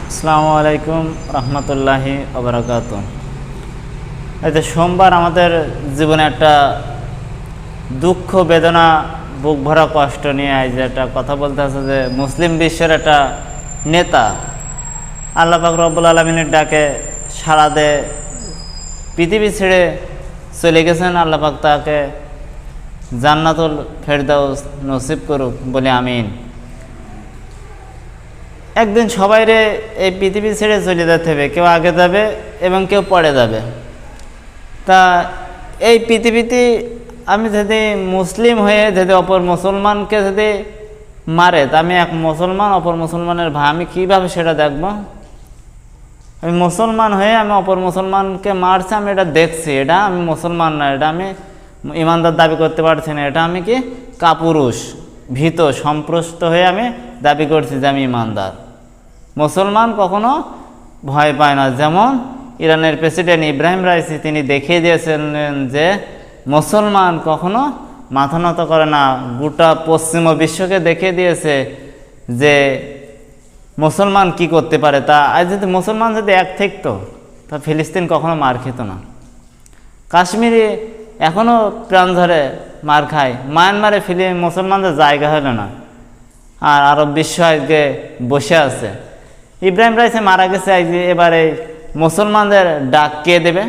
আসসালামু আলাইকুম রহমতুল্লাহি ওবরাকাত। এই যে সোমবার আমাদের জীবনে একটা দুঃখ বেদনা বুক ভরা কষ্ট নিয়ে যে একটা কথা বলতে আছে যে মুসলিম বিশ্বের একটা নেতা আল্লাহ পাক রব্বুল আলামিনের ডাকে সাড়া দে পৃথিবী ছেড়ে চলে গেছেন। আল্লাহ পাক তাকে জান্নাতুল ফেরদাউস নসিব করুক বলে আমিন। একদিন সবাইরে এই পৃথিবী ছেড়ে চলে যেতে হবে, কেউ আগে যাবে এবং কেউ পরে যাবে। তা এই পৃথিবীতে আমি যদি মুসলিম হয়ে যদি অপর মুসলমানকে যদি মারে, তা আমি এক মুসলমান অপর মুসলমানের ভাই, আমি কীভাবে সেটা দেখব? আমি মুসলমান হয়ে আমি অপর মুসলমানকে মারছি, আমি এটা দেখছি, এটা আমি মুসলমান না, এটা আমি ইমানদার দাবি করতে পারছি না, এটা আমি কি কাপুরুষ ভীত সম্প্রস্ত হয়ে আমি দাবি করছি যে আমি ইমানদার। মুসলমান কখনো ভয় পায় না। যেমন ইরানের প্রেসিডেন্ট ইব্রাহিম রাইসি তিনি দেখিয়ে দিয়েছিলেন যে মুসলমান কখনো মাথা নত করে না। গোটা পশ্চিম বিশ্বকে দেখিয়ে দিয়েছে যে মুসলমান কি করতে পারে। তা আজ যদি মুসলমান যদি এক থাকতো তা ফিলিস্তিন কখনো মার খেত না। কাশ্মীরে এখনও প্রাণ ধরে মার খায়। মায়ানমারে মুসলমানদের জায়গা হলো না, আর আরব বিশ্ব আজকে বসে আছে। ইব্রাহিম রাইসি মারা গেছে, আজকে এবারে মুসলমানদের ডাক কে দেবে?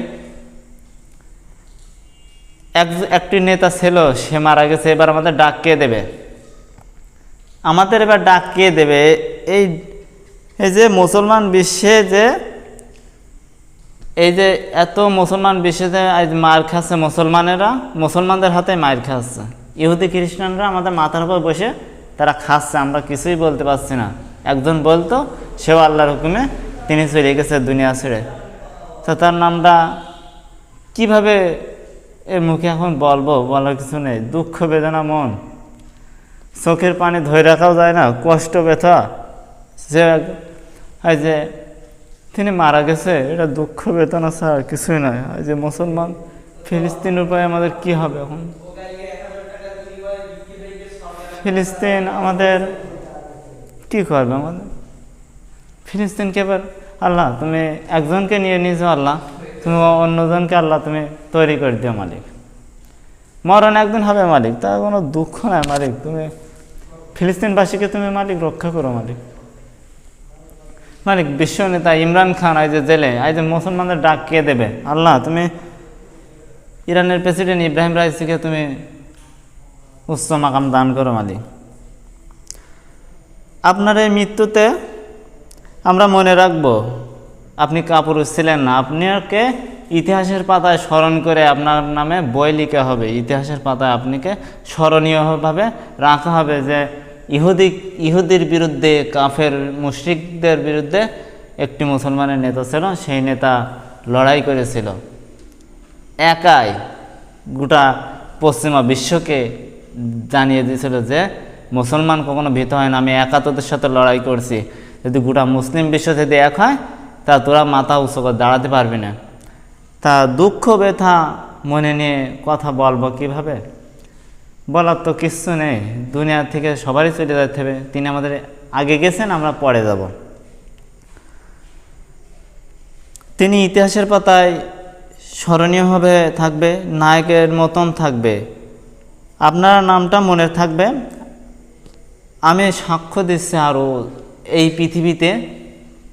একটি নেতা ছিল, সে মারা গেছে, এবার আমাদের ডাক কে দেবে? আমাদের এবার ডাক কে দেবে? এই যে মুসলমান বিশ্বে যে এই যে এত মুসলমান বিশ্বে আজ মার খাচ্ছে, মুসলমানদের হাতে মার খাচ্ছে। ইহুদি খ্রিস্টানরা আমাদের মাথার উপর বসে তারা খাচ্ছে, আমরা কিছুই বলতে পারছি না। একজন বলতো, সেও আল্লাহর হুকুমে তিনি চলে গেছে দুনিয়া ছেড়ে। তো তার নামটা কিভাবে এর মুখে এখন বলবো? বলার কিছু নেই। দুঃখ বেদনা মন, চোখের পানি ধরে রাখাও যায় না, কষ্ট ব্যথা। যে তিনি মারা গেছে, এটা দুঃখ বেদনা ছাড়া কিছুই নয়। যে মুসলমান ফিলিস্তিনের উপায় আমাদের কি হবে এখন? ফিলিস্তিন আমাদের কি করবে? আমাদের ফিলিস্তিনকে এবার আল্লাহ তুমি একজনকে নিয়ে নিয়েছো, আল্লাহ তুমি অন্যজনকে আল্লাহ তুমি তৈরি করে দিও মালিক। মরণ একদিন হবে মালিক, তা কোনো দুঃখ নাই মালিক। তুমি ফিলিস্তিনবাসীকে তুমি মালিক রক্ষা করো মালিক। মালিক বিশ্ব নেতা ইমরান খান আজ জেলে, আজ মুসলমানদের ডাক কে দেবে? আল্লাহ তুমি ইরানের প্রেসিডেন্ট ইব্রাহিম রাইসিকে তুমি উচ্চ মাকাম দান করো মালিক। আপনার এই মৃত্যুতে আমরা মনে রাখবো আপনি কাপুরুষ ছিলেন না। আপনাকে ইতিহাসের পাতায় স্মরণ করে আপনার নামে বই লিখা হবে, ইতিহাসের পাতায় আপনাকে স্মরণীয়ভাবে রাখা হবে যে ইহুদির বিরুদ্ধে, কাফের মুশরিকদের বিরুদ্ধে একটি মুসলমানের নেতা ছিল, সেই নেতা লড়াই করেছিল একাই, গোটা পশ্চিমা বিশ্বকে জানিয়ে দিয়েছিল যে মুসলমান কখনো ভীত হয় না, আমি একা তোদের সাথে লড়াই করছি। যদি গোটা মুসলিম বিশ্ব যদি এক হয় তা তোরা মাথা উঁচু করে দাঁড়াতে পারবি না। তা দুঃখ ব্যথা মনে নিয়ে কথা বলবো কিভাবে? বলার তো কিচ্ছু নেই। দুনিয়া থেকে সবারই চলে যেতে হবে। তিনি আমাদের আগে গেছেন, আমরা পরে যাব। তিনি ইতিহাসের পাতায় স্মরণীয়ভাবে থাকবে, নায়কের মতন থাকবে। আপনার নামটা মনে থাকবে। আমি সাক্ষ্য দিচ্ছি, আরও এই পৃথিবীতে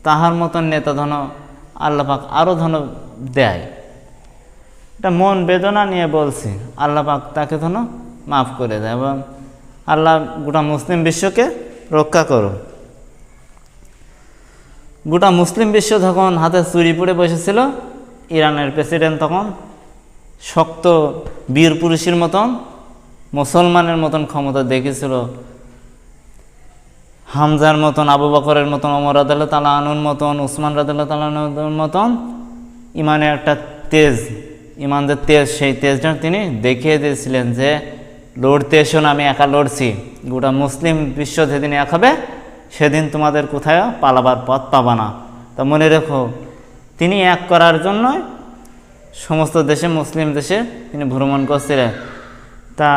তাহার মতন নেতা ধন আল্লাহ পাক আরও ধন দেয়। এটা মন বেদনা নিয়ে বলছি। আল্লাহ পাক তাকে ধন মাফ করে দেয় এবং আল্লাহ গোটা মুসলিম বিশ্বকে রক্ষা করুন। গোটা মুসলিম বিশ্ব যখন হাতে চুরি পড়ে বসেছিল, ইরানের প্রেসিডেন্ট তখন শক্ত বীর পুরুষের মতন, মুসলমানের মতন ক্ষমতা দেখেছিল। হামজার মতন, আবু বকরের মতন, ওমর রাদিয়াল্লাহু তাআলা আনহুর মতন, উসমান রাদিয়াল্লাহু তাআলা আনহুর মতন ইমানের একটা তেজ, ইমানদের তেজ, সেই তেজটা তিনি দেখিয়ে দিয়েছিলেন যে লড়তে এসো না, আমি একা লড়ছি। গোটা মুসলিম বিশ্ব যেদিন এক হবে সেদিন তোমাদের কোথায় পালাবার পথ পাবা না। তা মনে রেখো, তিনি এক করার জন্য সমস্ত দেশে, মুসলিম দেশে তিনি ভ্রমণ করছিলেন। তা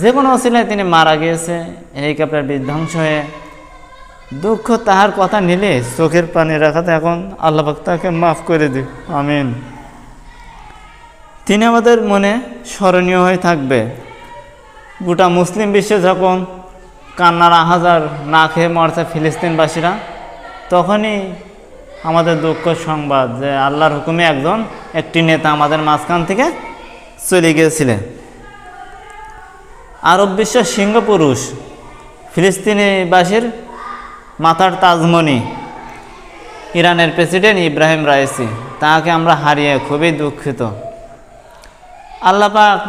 যে কোনো অসিলায় তিনি মারা গিয়েছে, হেলিকপ্টার বিধ্বংস হয়ে। দুঃখ তাহার কথা নিলে চোখের পানি রাখাতে এখন আল্লাহ পাক তাকে মাফ করে দিক, আমিন। তিনি আমাদের মনে স্মরণীয় হয়ে থাকবে। গোটা মুসলিম বিশ্বে যখন কান্নার আহাজার না খেয়ে মরছে ফিলিস্তিনবাসীরা, তখনই আমাদের দুঃখ সংবাদ যে আল্লাহর হুকুমে একটি নেতা আমাদের মাঝখান থেকে চলে গিয়েছিলেন। আরব বিশ্বের সিংহপুরুষ ফিলিস্তিনিবাসীর মাথার তাজমণি ইরানের প্রেসিডেন্ট ইব্রাহিম রাইসি, তাকে আমরা হারিয়ে খুবই দুঃখিত। আল্লাহ পাক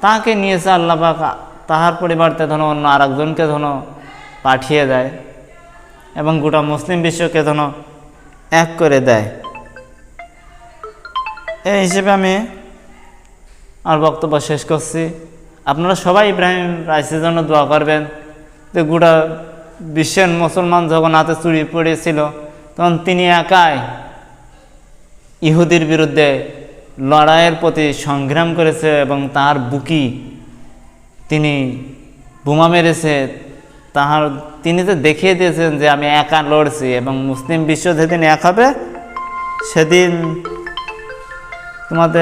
তাকে নিয়েছে, আল্লাহ পাক তাহার পরিবর্তে ধরো অন্য আরেকজনকে ধরো পাঠিয়ে দেয় এবং গোটা মুসলিম বিশ্বকে ধরো এক করে দেয়। এই হিসেবে আমি আর বক্তব্য শেষ করছি। আপনারা সবাই ইব্রাহিম রাইসির জন্য দোয়া করবেন যে গোটা বিশ্বের মুসলমান যখন হাতে চুরি পড়েছিল, তখন তিনি একাই ইহুদির বিরুদ্ধে লড়াইয়ের প্রতি সংগ্রাম করেছে এবং তার বুকি তিনি বোমা মেরেছে। তিনি তো দেখিয়ে দিয়েছেন যে আমি একা লড়ছি, এবং মুসলিম বিশ্ব যেদিন এক হবে সেদিন তোমাদের